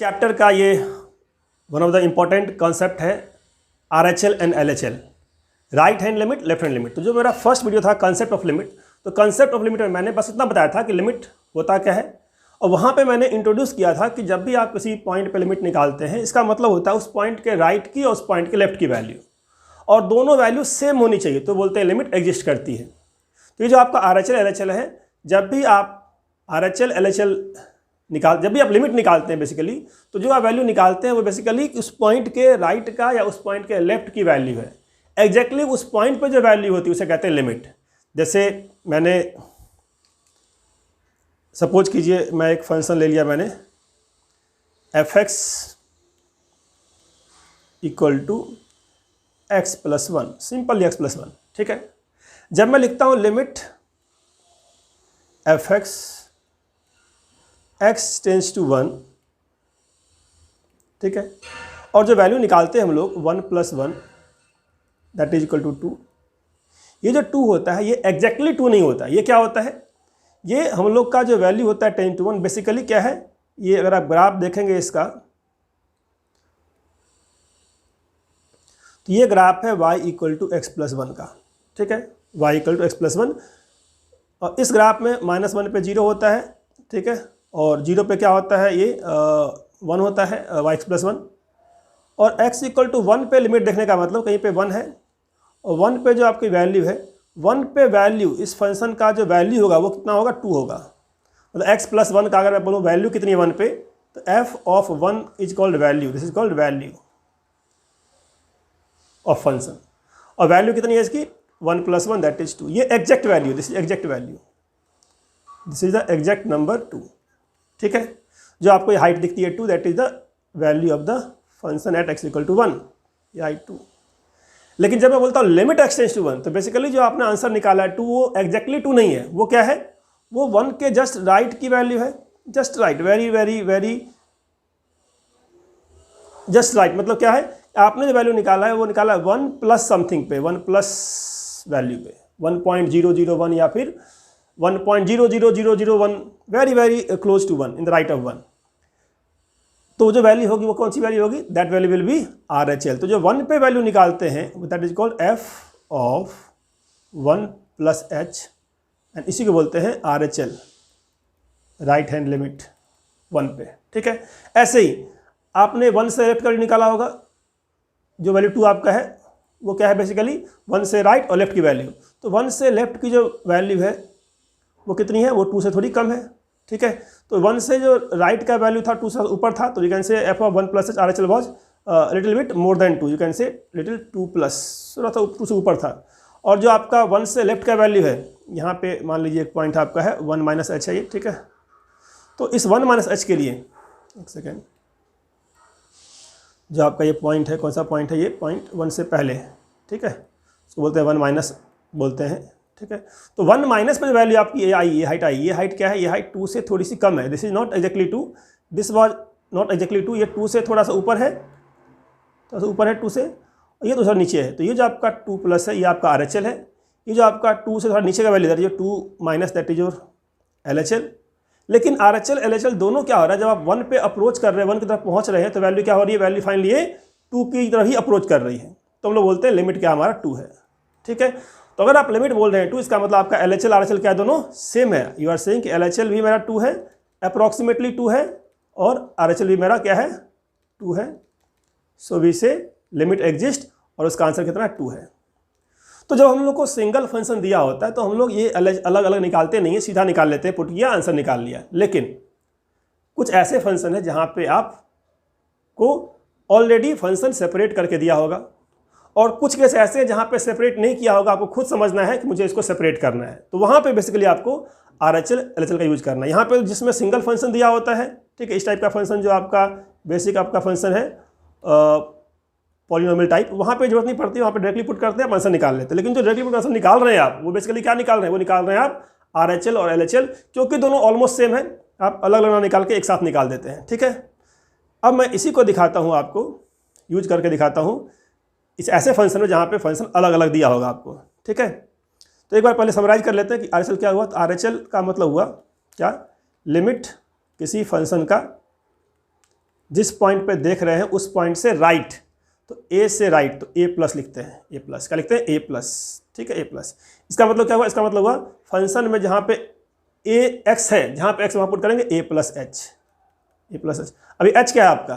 Chapter का ये one of the important concept है RHL and LHL, right hand limit, left hand limit. तो जो मेरा फर्स्ट वीडियो था कंसेप्ट ऑफ लिमिट, तो कंसेप्ट ऑफ लिमिट में मैंने बस इतना बताया था कि लिमिट होता क्या है, और वहाँ पे मैंने इंट्रोड्यूस किया था कि जब भी आप किसी पॉइंट पे लिमिट निकालते हैं, इसका मतलब होता है उस पॉइंट के राइट की और उस पॉइंट के लेफ्ट की वैल्यू, और दोनों वैल्यू सेम होनी चाहिए, तो बोलते हैं लिमिट एग्जिस्ट करती है। तो ये जो आपका RHL LHL है, जब भी आप RHL LHL जब भी आप लिमिट निकालते हैं बेसिकली, तो जो आप वैल्यू निकालते हैं वो बेसिकली उस पॉइंट के राइट का या उस पॉइंट के लेफ्ट की वैल्यू है। एग्जैक्टली उस पॉइंट पे जो वैल्यू होती है उसे कहते हैं लिमिट। जैसे मैंने सपोज कीजिए मैं एक फंक्शन ले लिया मैंने f(x) equal to x+1, simple x+1, ठीक है। जब मैं लिखता हूँ limit f(x) x tends to 1, ठीक है, और जो वैल्यू निकालते हैं हम लोग 1 + 1 दैट इज इक्वल टू 2। ये जो 2 होता है ये एग्जैक्टली 2 नहीं होता, ये क्या होता है, ये हम लोग का जो वैल्यू होता है 10 to 1 बेसिकली क्या है, ये अगर आप ग्राफ देखेंगे इसका, तो ये ग्राफ है y = x+1 का, ठीक है, y = x+1, और इस ग्राफ में -1 पे 0 होता है, ठीक है, और 0 पे क्या होता है, ये 1 होता है y+1, और x = 1 पे लिमिट देखने का मतलब कहीं पे 1 है, और 1 पे जो आपकी वैल्यू है, 1 पे वैल्यू इस फंक्शन का जो वैल्यू होगा वो कितना होगा, 2 होगा। मतलब x+1 का अगर मैं बोलूँ वैल्यू कितनी है 1 पे, तो f(1) is called value, this is called value of function, और वैल्यू कितनी है इसकी 1 + 1 दैट इज 2। ये exact value, this is exact value, this is the exact number 2, ठीक है। जो आपको ये हाइट दिखती है 2, that is the value of the function at x = 1, ये हाइट 2। लेकिन जब मैं बोलता हूँ लिमिट x टेंस टू 1, तो बेसिकली जो आपने आंसर निकाला है 2, वो एग्जैक्टली 2 नहीं है, वो क्या है, वो 1 के जस्ट राइट की वैल्यू है, just right, very very very just right. मतलब क्या है, आपने जो वैल्यू निकाला है वो निकाला है 1 प्लस समथिंग पे, 1 प्लस वैल्यू पे, 1.001 या फिर 1.00001, very very close to 1 in the right of 1। तो जो वैल्यू होगी वो कौन सी वैल्यू होगी, that value will be RHL। तो जो 1 पे वैल्यू निकालते हैं that is called f(1 + h) and इसी को बोलते हैं RHL, राइट हैंड लिमिट 1 पे, ठीक है। ऐसे ही आपने 1 से लेफ्ट का निकाला होगा, जो वैल्यू 2 आपका है वो क्या है, बेसिकली 1 से राइट और लेफ्ट की वैल्यू। तो 1 से लेफ्ट की जो वैल्यू है वो कितनी है, वो 2 से थोड़ी कम है, ठीक है। तो 1 से जो राइट का वैल्यू था 2 से ऊपर था, तो यू कैन से f(1 + h) RHL was little bit more than 2, you can से लिटिल 2 प्लस, थोड़ा सा 2 से ऊपर था। और जो आपका 1 से लेफ्ट का वैल्यू है, यहाँ पे मान लीजिए एक पॉइंट आपका है 1 - h है ये, ठीक है। तो इस 1 - h के लिए एक सेकेंड, जो आपका ये पॉइंट है, कौन सा पॉइंट है, ये पॉइंट 1 से पहले, ठीक है, उसको बोलते हैं 1- बोलते हैं, ठीक है। तो 1- पे जो वैल्यू आपकी ये आई, ये हाइट क्या है, ये हाइट 2 से थोड़ी सी कम है, this is not exactly 2, this was not exactly 2, ये 2 से थोड़ा सा ऊपर है, थोड़ा सा ऊपर है 2 से, और ये थोड़ा नीचे है। तो ये जो आपका 2+ है ये आपका RHL है, ये जो आपका 2 से थोड़ा नीचे का वैल्यू है, ये 2- दैट इज योर LHL। लेकिन RHL LHL दोनों क्या हो रहा है, जब आप 1 पे अप्रोच कर रहे हैं, 1 की तरफ पहुँच रहे हैं, तो वैल्यू क्या हो रही है, वैल्यू फाइनली ये 2 की तरफ ही अप्रोच कर रही है, तो हम लोग बोलते हैं लिमिट क्या हमारा 2 है, ठीक है। तो अगर आप लिमिट बोल रहे हैं 2, इसका मतलब आपका LHL RHL क्या है, दोनों सेम है। यू आर सेइंग कि LHL भी मेरा 2 है, अप्रॉक्सीमेटली 2 है, और RHL भी मेरा क्या है, 2 है। सो वी से लिमिट एग्जिस्ट, और उसका आंसर कितना है, 2 है। तो जब हम लोग को सिंगल फंक्शन दिया होता है तो हम लोग ये अलग अलग निकालते नहीं है, सीधा निकाल लेते हैं, पुट किया आंसर निकाल लिया। लेकिन कुछ ऐसे फंक्शन है जहाँ पे आपको ऑलरेडी फंक्शन सेपरेट करके दिया होगा, और कुछ केस ऐसे हैं जहाँ पे सेपरेट नहीं किया होगा, आपको खुद समझना है कि मुझे इसको सेपरेट करना है, तो वहाँ पे बेसिकली आपको RHL LHL का यूज करना है। यहाँ पे जिसमें सिंगल फंक्शन दिया होता है, ठीक है, इस टाइप का फंक्शन जो आपका बेसिक आपका फंक्शन है पॉलिनोमियल टाइप, वहाँ पे जरूरत नहीं पड़ती, वहाँ पे डायरेक्टली पुट करते हैं, आंसर निकाल लेते हैं। लेकिन जो डायरेक्टली पुट आंसर निकाल रहे हैं आप, वो बेसिकली क्या निकाल रहे हैं, वो निकाल रहे हैं आप RHL और LHL, क्योंकि दोनों ऑलमोस्ट सेम है, आप अलग अलग निकाल के एक साथ निकाल देते हैं, ठीक है। अब मैं इसी को दिखाता हूँ, आपको यूज करके दिखाता हूँ इस ऐसे फंक्शन में जहाँ पे फंक्शन अलग अलग दिया होगा आपको, ठीक है। तो एक बार पहले समराइज कर लेते हैं कि RHL क्या हुआ। तो RHL का मतलब हुआ क्या, लिमिट किसी फंक्शन का जिस पॉइंट पे देख रहे हैं उस पॉइंट से राइट, तो ए से राइट, तो ए प्लस लिखते हैं, ए प्लस क्या लिखते हैं, ए प्लस, ठीक है, ए प्लस। इसका मतलब क्या हुआ, इसका मतलब हुआ फंक्शन में जहाँ पे ए एक्स है, जहाँ पे एक्स वहाँ पुट करेंगे ए प्लस एच, ए प्लस एच। अभी एच क्या है आपका,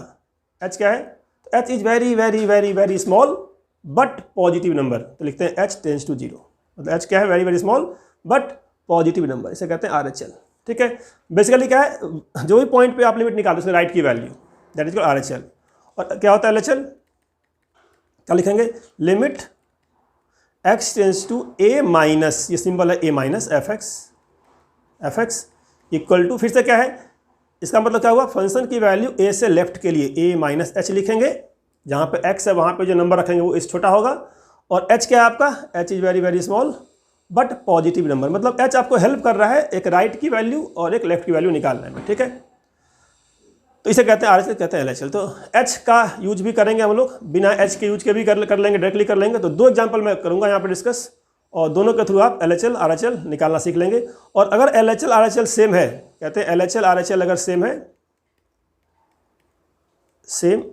एच क्या है, तो H is very very very very small but positive number, तो लिखते हैं एच टेंस टू 0, मतलब एच क्या है, very very small but positive number, इसे कहते हैं RHL, ठीक है। बेसिकली क्या है, जो भी पॉइंट पे आप लिमिट निकालो उसके राइट की value, that is called RHL। और क्या होता है LHL, क्या लिखेंगे, limit x tends to a minus, ये सिंबल है a minus f x equal to, फिर से क्या है, इसका मतलब क्या हुआ, फंक्शन की वैल्यू a से लेफ्ट के लिए a माइनस एच लिखेंगे, जहाँ पे x है वहाँ पे जो नंबर रखेंगे वो इस छोटा होगा, और h क्या है आपका, h is very very small but positive number, मतलब h आपको हेल्प कर रहा है एक राइट की वैल्यू और एक लेफ्ट की वैल्यू निकालने में, ठीक है। तो इसे कहते हैं RHL, कहते हैं LHL। तो h का यूज भी करेंगे हम लोग, बिना h के यूज के भी कर लेंगे, डायरेक्टली कर लेंगे। तो 2 एग्जांपल मैं करूंगा यहाँ पे डिस्कस, और दोनों के थ्रू आप LHL RHL निकालना सीख लेंगे। और अगर LHL RHL सेम है, कहते हैं LHL RHL अगर सेम है, same,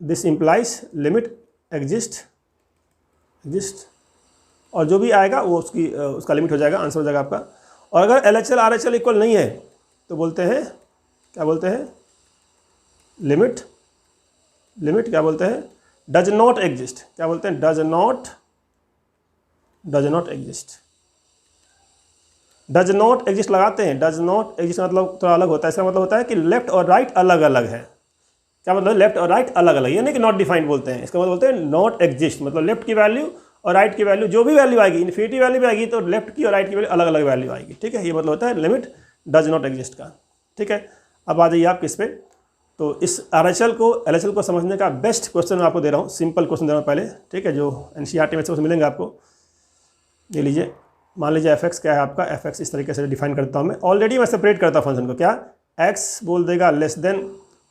this implies limit exist, और जो भी आएगा वो उसका लिमिट हो जाएगा, आंसर हो जाएगा आपका। और अगर LHL RHL इक्वल नहीं है तो बोलते हैं, क्या बोलते हैं, लिमिट क्या बोलते हैं, डज नॉट एग्जिस्ट, क्या बोलते हैं, does not exist, does not exist लगाते हैं। डज नॉट एग्जिस्ट मतलब थोड़ा अलग होता है, इसका मतलब होता है कि लेफ्ट और राइट अलग अलग है। क्या मतलब, लेफ्ट और राइट अलग अलग, ये नहीं कि नॉट डिफाइंड बोलते हैं, इसका मतलब बोलते हैं नॉट एग्जिस्ट, मतलब लेफ्ट की वैल्यू और राइट की वैल्यू, जो भी वैल्यू आएगी, इन्फिनिटी वैल्यू भी आएगी तो लेफ्ट की और राइट की वैल्यू अलग अलग वैल्यू आएगी, ठीक है। ये मतलब होता है लिमिट डज नॉट एग्जिस्ट का, ठीक है। अब आ जाइए आप किस पे, तो इस RHL को LHL को समझने का बेस्ट क्वेश्चन मैं आपको दे रहा हूँ, सिंपल क्वेश्चन दे रहा हूँ पहले, ठीक है, जो NCERT में से मिलेंगे आपको। ले लीजिए, मान लीजिए f(x) क्या है आपका, f(x) इस तरीके से डिफाइन करता हूँ मैं, ऑलरेडी मैं सेपरेट करता हूँ फंक्शन को, क्या, x बोल देगा लेस देन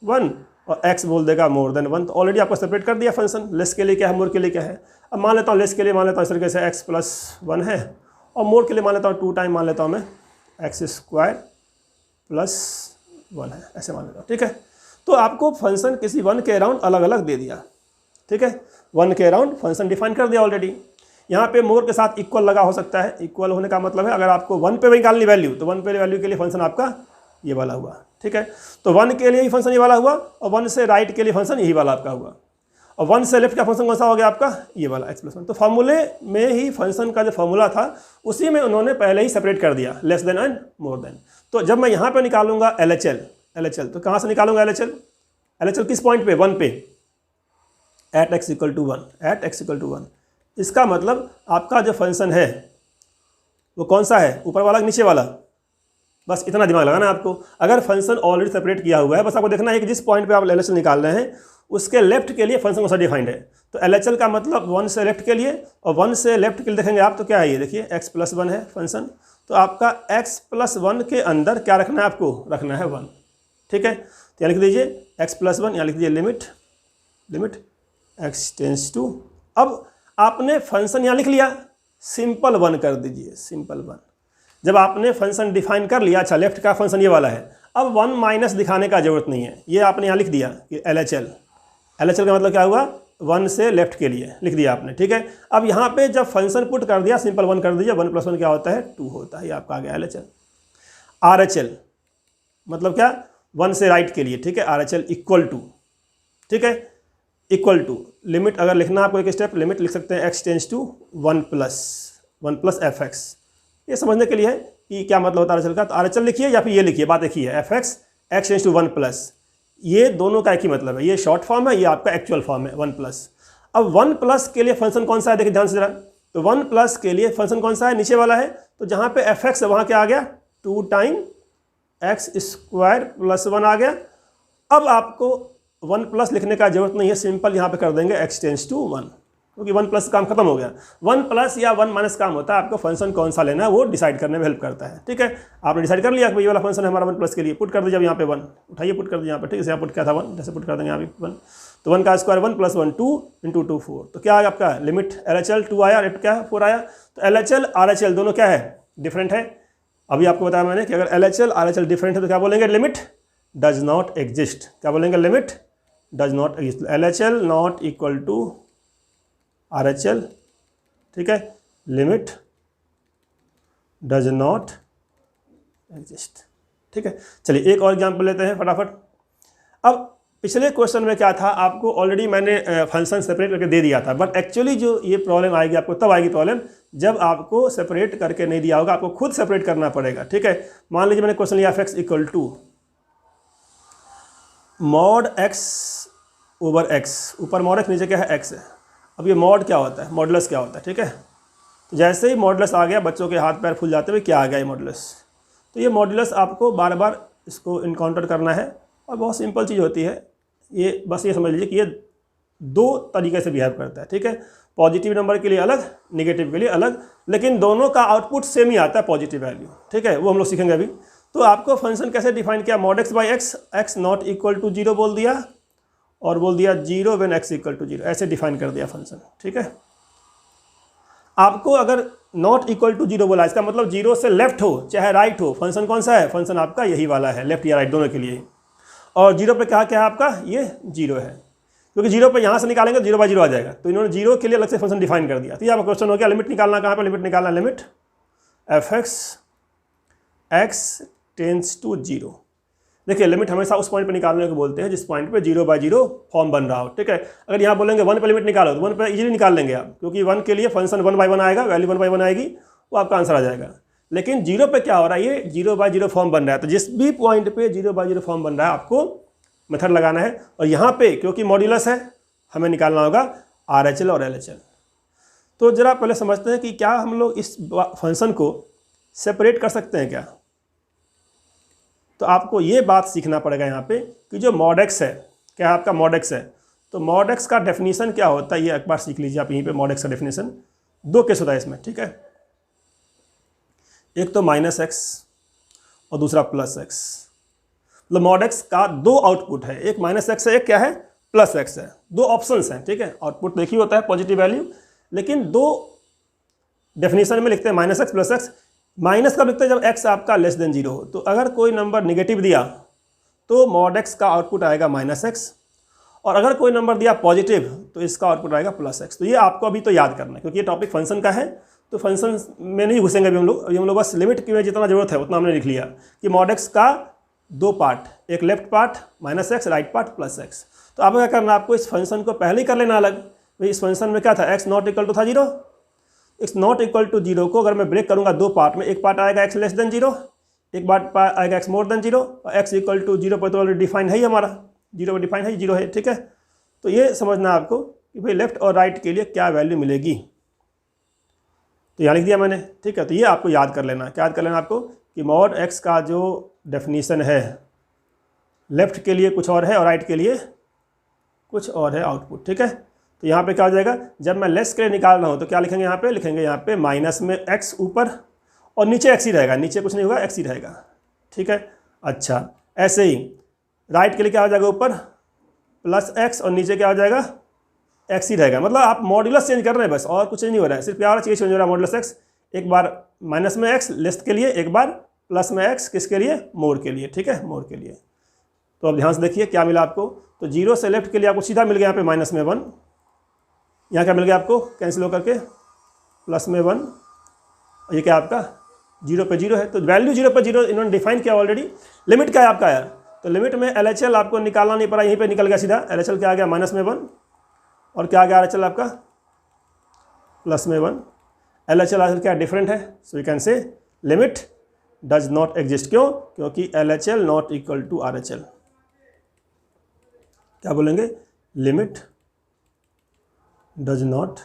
1 और x बोल देगा मोर देन 1, तो ऑलरेडी आपको सेपरेट कर दिया फंक्शन, लेस के लिए क्या है, मोर के लिए क्या है। अब मान लेता हूँ लेस के लिए मान लेता हूँ इस तरीके से x + 1 है, और मोर के लिए मान लेता हूँ 2 टाइम मान लेता हूँ मैं x² + 1 है, ऐसे मान लेता हूँ, ठीक है। तो आपको फंक्शन किसी 1 के अराउंड अलग अलग दे दिया, ठीक है, 1 के अराउंड फंक्शन डिफाइन कर दिया ऑलरेडी। यहाँ पे मोर के साथ इक्वल लगा हो सकता है, इक्वल होने का मतलब है अगर आपको 1 पे निकालनी वैल्यू, तो 1 पे वैल्यू के लिए फंक्शन आपका ये वाला हुआ, ठीक है। तो 1 के लिए ही फंक्शन ये वाला हुआ, और 1 से राइट के लिए फंक्शन यही वाला आपका हुआ, और 1 से लेफ्ट का फंक्शन कौन सा हो गया आपका, ये वाला x + 1। तो फार्मूले में ही फंक्शन का जो फार्मूला था उसी में उन्होंने पहले ही सेपरेट कर दिया, less than and more than. तो जब मैं यहाँ पे निकालूंगा LHL, तो कहाँ से निकालूंगा LHL किस पॉइंट पे, 1 पे, एट x = 1। इसका मतलब आपका जो फंक्शन है वो कौन सा है, ऊपर वाला नीचे वाला, बस इतना दिमाग लगाना है आपको। अगर फंक्शन ऑलरेडी सेपरेट किया हुआ है, बस आपको देखना है कि जिस पॉइंट पे आप LHL निकाल रहे हैं उसके लेफ्ट के लिए फंक्शन कौन सा डिफाइंड है। तो LHL का मतलब 1 से लेफ्ट के लिए, और 1 से लेफ्ट के लिए देखेंगे आप तो क्या है, ये देखिए x + 1 है फंक्शन, तो आपका x + 1 के अंदर क्या रखना है, आपको रखना है 1, ठीक है। तो यहाँ लिख दीजिए x + 1, यहाँ लिख दीजिए लिमिट x टेंस टू, अब आपने फंक्शन यहाँ लिख लिया, सिंपल 1 कर दीजिए, सिंपल 1। जब आपने फंक्शन डिफाइन कर लिया, अच्छा लेफ्ट का फंक्शन ये वाला है, अब 1 माइनस दिखाने का जरूरत नहीं है, ये आपने यहाँ लिख दिया कि LHL का मतलब क्या हुआ, 1 से लेफ्ट के लिए लिख दिया आपने, ठीक है। अब यहाँ पे जब फंक्शन पुट कर दिया, सिंपल 1 कर दीजिए, 1 + 1 क्या होता है, 2 होता है, ये आपका आ गया RHL मतलब क्या, 1 से राइट के लिए, ठीक है, RHL इक्वल टू, ठीक है, इक्वल टू लिमिट, अगर लिखना आपको एक स्टेप, लिमिट लिख सकते हैं x टेंस टू 1 + f(x), ये समझने के लिए है कि क्या मतलब होता है RHL का। तो RHL लिखिए या फिर ये लिखिए, बात एक ही है, f(x) x टेंस टू 1+, ये दोनों का एक ही मतलब है, ये शॉर्ट फॉर्म है, ये आपका एक्चुअल फॉर्म है 1+। अब 1+ के लिए फंक्शन कौन सा है, देखिए ध्यान से जरा, तो 1+ के लिए फंक्शन कौन सा है, नीचे वाला है, तो जहाँ पे f(x) है वहाँ क्या आ गया, 2 टाइम x² + 1 आ गया। अब आपको 1+ लिखने का जरूरत नहीं है, सिंपल यहाँ पे कर देंगे x टेंस टू 1, क्योंकि 1+ काम खत्म हो गया। 1+ या 1- काम होता है, आपको फंक्शन कौन सा लेना है वो डिसाइड करने में हेल्प करता है, ठीक है। आपने डिसाइड कर लिया कि ये वाला फंक्शन है हमारा 1+ के लिए, पुट कर दीजिए अब यहाँ पे 1, उठाइए पुट कर दीजिए यहाँ पे, ठीक है, यहाँ पुट किया था 1, जैसे पुट कर देंगे यहाँ पे 1, तो 1 का स्क्वायर 1 + 1 2 × 2 4, तो क्या आया आपका, लिमिट LHL 2 आया, रेट क्या है 4 आया। तो LHL RHL दोनों क्या है, डिफरेंट है। अभी आपको बताया मैंने कि अगर LHL RHL डिफरेंट है तो क्या बोलेंगे, लिमिट डज नॉट एग्जिस्ट। क्या बोलेंगे? Limit does not exist, LHL not equal to RHL, ठीक है, लिमिट डज नॉट एग्जिस्ट, ठीक है। चलिए एक और एग्जाम्पल लेते हैं फटाफट। अब पिछले क्वेश्चन में क्या था, आपको ऑलरेडी मैंने फंक्शन सेपरेट करके दे दिया था, बट एक्चुअली जो ये प्रॉब्लम आएगी आपको तब आएगी प्रॉब्लम जब आपको सेपरेट करके नहीं दिया होगा, आपको खुद सेपरेट करना पड़ेगा, ठीक है। मान लीजिए मैंने क्वेश्चन लिया f(x) equal to mod x over x, ऊपर मॉड x नीचे क्या है x है। अब ये मॉड क्या होता है, मॉडुलस क्या होता है, ठीक है। तो जैसे ही मॉडुलस आ गया बच्चों के हाथ पैर फूल जाते हुए, क्या आ गया ये मॉडुलस। तो ये मॉडुलस आपको बार बार इसको इनकाउंटर करना है और बहुत सिंपल चीज़ होती है ये, बस ये समझ लीजिए कि ये दो तरीके से बिहेव करता है, ठीक है। पॉजिटिव नंबर के लिए अलग, नेगेटिव के लिए अलग, लेकिन दोनों का आउटपुट सेम ही आता है, पॉजिटिव वैल्यू, ठीक है। वो हम लोग सीखेंगे अभी। तो आपको फंक्शन कैसे डिफाइन किया, mod x by x, x not equal to 0 बोल दिया और बोल दिया 0 व्हेन x इक्वल टू 0, ऐसे डिफाइन कर दिया फंक्शन, ठीक है। आपको अगर नॉट इक्वल टू 0 बोला, इसका मतलब 0 से लेफ्ट हो चाहे राइट हो, फंक्शन कौन सा है, फंक्शन आपका यही वाला है, लेफ्ट या राइट दोनों के लिए। और 0 पे क्या क्या है आपका, ये 0 है, क्योंकि 0 पे यहाँ से निकालेंगे 0 बाई 0 आ जाएगा, तो इन्होंने 0 के लिए अलग से फंक्शन डिफाइन कर दिया। तो ये आपका क्वेश्चन हो गया, लिमिट निकालना कहाँ पे, लिमिट निकालना limit f(x) x tends to 0। देखिए लिमिट हमेशा उस पॉइंट पे निकालने को बोलते हैं जिस पॉइंट पे 0 बाई 0 फॉर्म बन रहा हो, ठीक है। अगर यहाँ बोलेंगे 1 पे लिमिट निकालो तो 1 पे इजीली निकाल लेंगे आप, क्योंकि 1 के लिए फंक्शन 1 बाई 1 आएगा, वैल्यू 1 बाई 1 आएगी, वो आपका आंसर आ जाएगा। लेकिन 0 पे क्या हो रहा है, ये 0 बाई 0 फॉर्म बन रहा है, तो जिस भी पॉइंट पे 0 बाई 0 फॉर्म बन रहा है आपको मेथड लगाना है। और यहाँ पे क्योंकि मॉड्यूलस है हमें निकालना होगा RHL और LHL। तो जरा पहले समझते हैं कि क्या हम लोग इस फंक्शन को सेपरेट कर सकते हैं क्या। तो आपको ये बात सीखना पड़ेगा यहाँ पे कि जो मॉड x है, क्या आपका मॉड x है, तो मॉड x का डेफिनेशन क्या होता है ये एक बार सीख लीजिए आप। यहीं पे मॉड x का डेफिनेशन दो केस होता है इसमें, ठीक है। एक तो -x और दूसरा +x। मतलब मॉड x का दो आउटपुट है, एक -x है, एक क्या है +x है, दो ऑप्शंस हैं, ठीक है। आउटपुट देखिए होता है पॉजिटिव वैल्यू, लेकिन दो डेफिनेशन में लिखते हैं -x +x। माइनस कब लिखते हैं, जब x आपका लेस देन 0 हो। तो अगर कोई नंबर निगेटिव दिया तो मॉड x का आउटपुट आएगा -x, और अगर कोई नंबर दिया पॉजिटिव तो इसका आउटपुट आएगा +x। तो ये आपको अभी तो याद करना है, क्योंकि ये टॉपिक फंक्शन का है, तो फंक्शन में नहीं घुसेंगे अभी हम लोग। अभी हम लोग बस लिमिट की में जितना जरूरत है उतना हमने लिख लिया कि मॉड x का दो पार्ट, एक left part -x, right part +x। तो आपको क्या करना, आपको इस फंक्शन को पहले ही कर लेना अलग। भाई इस फंक्शन में क्या था, x नॉट इक्वल टू था 0, x नॉट इक्वल टू 0 को अगर मैं ब्रेक करूंगा दो पार्ट में, एक पार्ट आएगा x लेस देन 0, एक पार्ट आएगा x मोर देन 0, और x इक्वल टू 0 पर तो ऑलरेडी डिफाइन है ही हमारा, 0 पर डिफाइन है, 0 है, ठीक है। तो ये समझना आपको कि भाई लेफ्ट और राइट के लिए क्या वैल्यू मिलेगी। तो यहाँ लिख दिया मैंने, ठीक है। तो ये आपको याद कर लेना, क्या याद कर लेना आपको कि मॉड x का जो डेफिनीशन है, लेफ्ट के लिए कुछ और है और राइट के लिए कुछ और है आउटपुट, ठीक है। तो यहाँ पे क्या हो जाएगा, जब मैं लेस के लिए निकाल रहा हूँ तो क्या लिखेंगे यहाँ पे, लिखेंगे यहाँ पे माइनस में x ऊपर और नीचे x ही रहेगा, नीचे कुछ नहीं होगा, x ही रहेगा, ठीक है। अच्छा ऐसे ही राइट के लिए क्या हो जाएगा, ऊपर +x और नीचे क्या हो जाएगा, x ही रहेगा। मतलब आप मॉड्यूलस चेंज कर रहे हैं बस, और कुछ नहीं हो रहा है, सिर्फ क्या चीज़ चेंज हो रहा है, मॉड्यूलस x, एक बार माइनस में x लेस के लिए, एक बार प्लस में x किसके लिए, मोर के लिए, ठीक है, मोर के लिए। तो अब ध्यान से देखिए क्या मिला आपको, तो 0 से लेफ्ट के लिए आपको सीधा मिल गया यहाँ पे -1, यहाँ क्या मिल गया आपको कैंसिल होकर के +1, और ये क्या आपका 0 पे 0 है। तो वैल्यू 0 पे 0 इन्होंने डिफाइन किया ऑलरेडी। लिमिट क्या है आपका यार, तो लिमिट में LHL आपको निकालना नहीं पड़ा, यहीं पे निकल गया सीधा। LHL क्या आ गया -1, और क्या आ गया RHL आपका +1। LHL RHL क्या डिफरेंट है, so you can say limit does not exist. क्यों, क्योंकि LHL not equal to RHL। क्या बोलेंगे, limit does not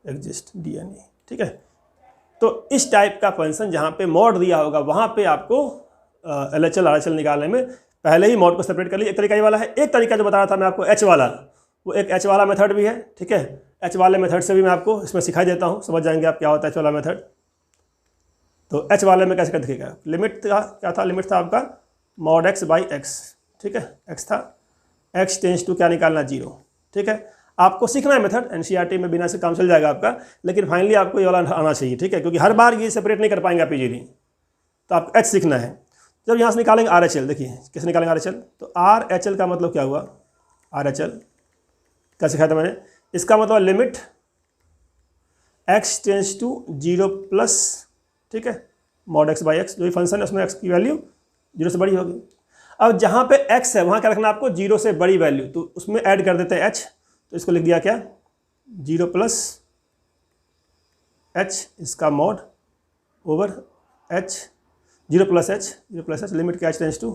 exist, DNA, ठीक है। तो इस टाइप का फंक्शन जहाँ पे मॉड दिया होगा वहाँ पे आपको LHL RHL निकालने में पहले ही मॉड को सेपरेट कर लिया। एक तरीका ये वाला है, एक तरीका जो बता रहा था मैं आपको H वाला, वो एक H वाला मेथड भी है, ठीक है। H वाले मेथड से भी मैं आपको इसमें सिखा देता हूँ, समझ जाएंगे आप क्या होता है H वाला मेथड। तो H वाले में कैसे कर दिखेगा, लिमिट का क्या था, लिमिट था आपका मॉड x बाई x, ठीक है, x था, x टेंस टू क्या निकालना 0, ठीक है। आपको सीखना है मेथड, NCERT में बिना से काम चल जाएगा आपका, लेकिन फाइनली आपको ये वाला आना चाहिए, ठीक है, क्योंकि हर बार ये सेपरेट नहीं कर पाएंगे आप इजीली, तो आपको H सीखना है। जब यहाँ से निकालेंगे आर एच एल, देखिए कैसे निकालेंगे आर एच एल, तो आर एच एल का मतलब क्या हुआ, आर एच एल क्या सिखाया था मैंने, इसका मतलब limit x tends to 0 plus, ठीक है, मॉड x बाई एक्स, जो भी फंक्शन है उसमें x की वैल्यू 0 से बड़ी होगी। अब जहाँ पे x है वहाँ क्या रखना आपको, 0 से बड़ी वैल्यू, तो उसमें ऐड कर देते हैं h, तो इसको लिख दिया क्या 0 प्लस h इसका mod over h, 0 plus h limit क्या h टेंस टू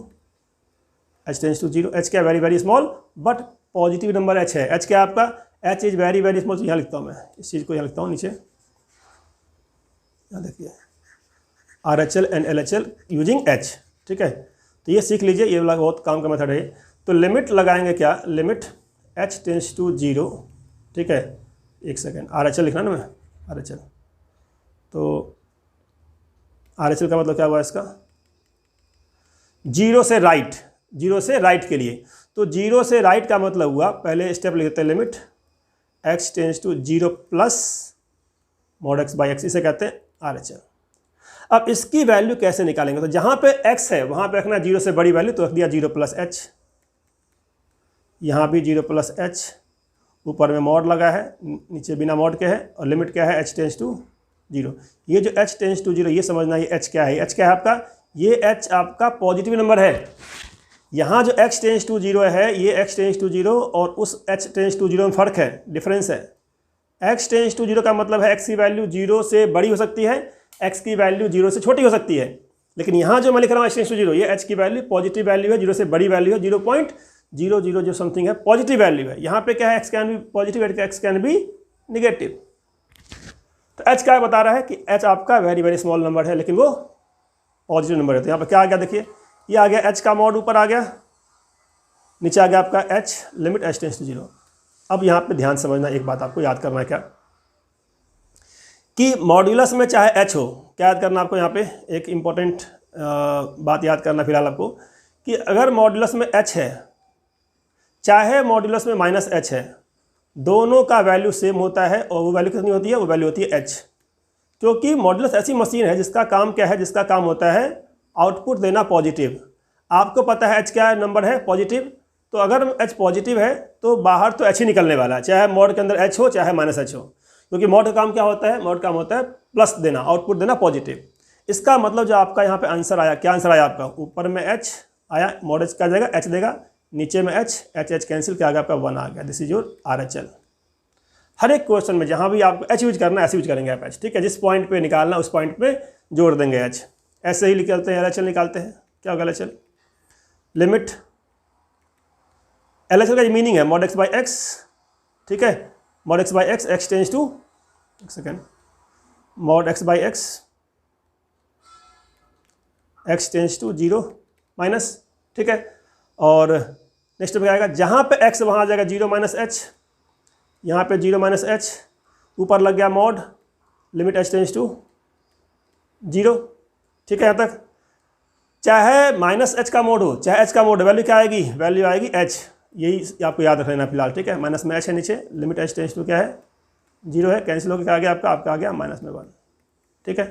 0, h क्या very very small but positive number h है, h क्या आपका, h is very very small, यहाँ लिखता हूँ मैं इस चीज़ को, यहाँ लिखता हूँ नीचे, यहाँ देखिए are H L and L H L using h, ठीक है, तो ये सीख लीजिए, ये वाला बहुत काम का मेथड है। तो लिमिट लगाएंगे क्या, लिमिट h टेंस टू 0, ठीक है, एक सेकेंड, आर एच एल लिखना ना मैं, आर एच एल, तो आर एच एल का मतलब क्या हुआ इसका, 0 से राइट, 0 से राइट के लिए, तो 0 से राइट का मतलब हुआ, पहले स्टेप लिखते हैं limit x tends to 0 plus mod x by x, इसे कहते हैं आर एच एल। अब इसकी वैल्यू कैसे निकालेंगे, तो जहाँ पे x है वहाँ पे रखना 0 से बड़ी वैल्यू, तो रख दिया 0 प्लस h, यहाँ भी 0 प्लस h, ऊपर में मॉड लगा है, नीचे बिना मॉड के है, और लिमिट क्या है h टेंस टू 0। ये जो h टेंस टू 0 ये समझना, ये h क्या है, h क्या है आपका, ये h आपका पॉजिटिव नंबर है। यहाँ जो x टेंस टू 0 है, ये x टेंस टू 0 और उस h टेंस टू 0 में फ़र्क है, डिफरेंस है। x टेंस टू 0 का मतलब है x की वैल्यू 0 से बड़ी हो सकती है, x की वैल्यू 0 से छोटी हो सकती है, लेकिन यहाँ जो मैं लिख रहा हूँ h टेंस टू 0, ये h की वैल्यू पॉजिटिव वैल्यू है, 0 से बड़ी वैल्यू है, 0.000 जो समथिंग है पॉजिटिव वैल्यू है। यहाँ पे क्या है, x can be positive, x can be negative. तो h क्या बता रहा है कि h आपका वेरी वेरी स्मॉल नंबर है, लेकिन वो पॉजिटिव नंबर है। तो यहाँ पर क्या आ गया, देखिए ये आ गया h का मॉड, ऊपर आ गया, नीचे आ गया आपका h, limit h tends to 0। अब यहाँ पे ध्यान समझना, एक बात आपको याद करना है क्या, कि मॉड्यूलस में चाहे h हो, क्या याद करना आपको, यहाँ पे एक इम्पॉर्टेंट बात याद करना फिलहाल आपको, कि अगर मॉड्यूलस में h है, चाहे मॉड्यूलस में माइनस h है, दोनों का वैल्यू सेम होता है, और वो वैल्यू कितनी होती है, वो वैल्यू होती है h, क्योंकि मॉड्यूलस ऐसी मशीन है जिसका काम क्या है, जिसका काम होता है आउटपुट देना पॉजिटिव। आपको पता है h क्या नंबर है, पॉजिटिव, तो अगर h पॉजिटिव है तो बाहर तो h ही निकलने वाला है, चाहे मॉड के अंदर h हो चाहे माइनस h हो, क्योंकि मॉड का काम क्या होता है, मॉड का काम होता है प्लस देना, आउटपुट देना पॉजिटिव। इसका मतलब जो आपका यहाँ पे आंसर आया, क्या आंसर आया आपका, ऊपर में h आया, मॉड h क्या देगा, h देगा, नीचे में h कैंसिल, क्या आ गया आपका 1 आ गया, this is your R H L. हर एक क्वेश्चन में जहाँ भी आपको h यूज करना है ऐसे यूज करेंगे आप h, ठीक है, जिस पॉइंट पे निकालना उस पॉइंट पे जोड़ देंगे h, ऐसे ही निकलते हैं, एल एच एल निकालते हैं, क्या होगा L H L, limit L H L का मीनिंग है मॉड x बाई एक्स, ठीक है, mod x by x, x tends to, एक second, mod x by x, x tends to 0 minus, ठीक है, और नेक्स्ट पे आएगा, जहाँ पे x वहाँ आ जाएगा 0 माइनस h, यहाँ पे 0 माइनस h, ऊपर लग गया mod, limit h tends to 0, ठीक है, यहाँ तक। चाहे माइनस h का मोड हो चाहे h का मोड, वैल्यू क्या आएगी, वैल्यू आएगी h, यही आपको याद रख लेना फिलहाल, ठीक है, माइनस में h है नीचे, लिमिट h टेंस टू क्या है 0 है, कैंसिल होकर क्या आ गया आपका आ गया माइनस में 1, ठीक है।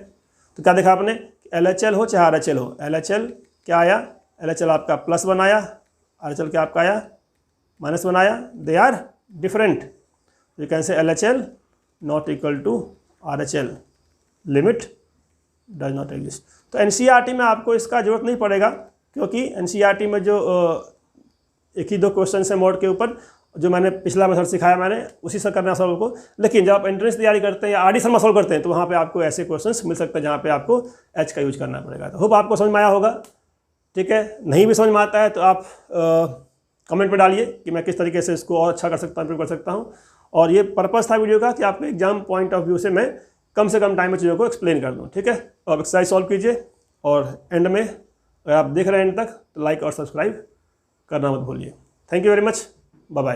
तो क्या देखा आपने, एल एच एल हो चाहे आर एच एल हो, एल एच एल क्या आया, एल एच एल आपका +1 आया, आर एच एल क्या आपका आया -1 आया, they are different, you can say L H L not equal to R H L, limit does not exist. तो एनसीईआरटी में आपको इसका जरूरत नहीं पड़ेगा, क्योंकि एनसीईआरटी में जो एक ही 2 क्वेश्चन है मोड के ऊपर, जो मैंने पिछला मेथड सिखाया मैंने उसी से करना सॉल्व को, लेकिन जब आप एंट्रेंस तैयारी करते हैं या ऑडिशन में सॉल्व करते हैं तो वहाँ पे आपको ऐसे क्वेश्चंस मिल सकते हैं जहाँ पे आपको एच का यूज करना पड़ेगा। तो होप आपको समझ में आया होगा, ठीक है, नहीं भी समझ में आता है तो आप कमेंट पे डालिए कि मैं किस तरीके से इसको और अच्छा कर सकता हूँ, इम्प्रूव कर सकता हूँ। और ये पर्पस था वीडियो का कि आपको एग्जाम पॉइंट ऑफ व्यू से मैं कम से कम टाइम में चीज़ों को एक्सप्लेन कर दूँ, ठीक है। और एक्सरसाइज सॉल्व कीजिए, और एंड में अगर आप देख रहे हैं एंड तक तो लाइक और सब्सक्राइब करना मत भूलिए। Thank you very much, bye bye.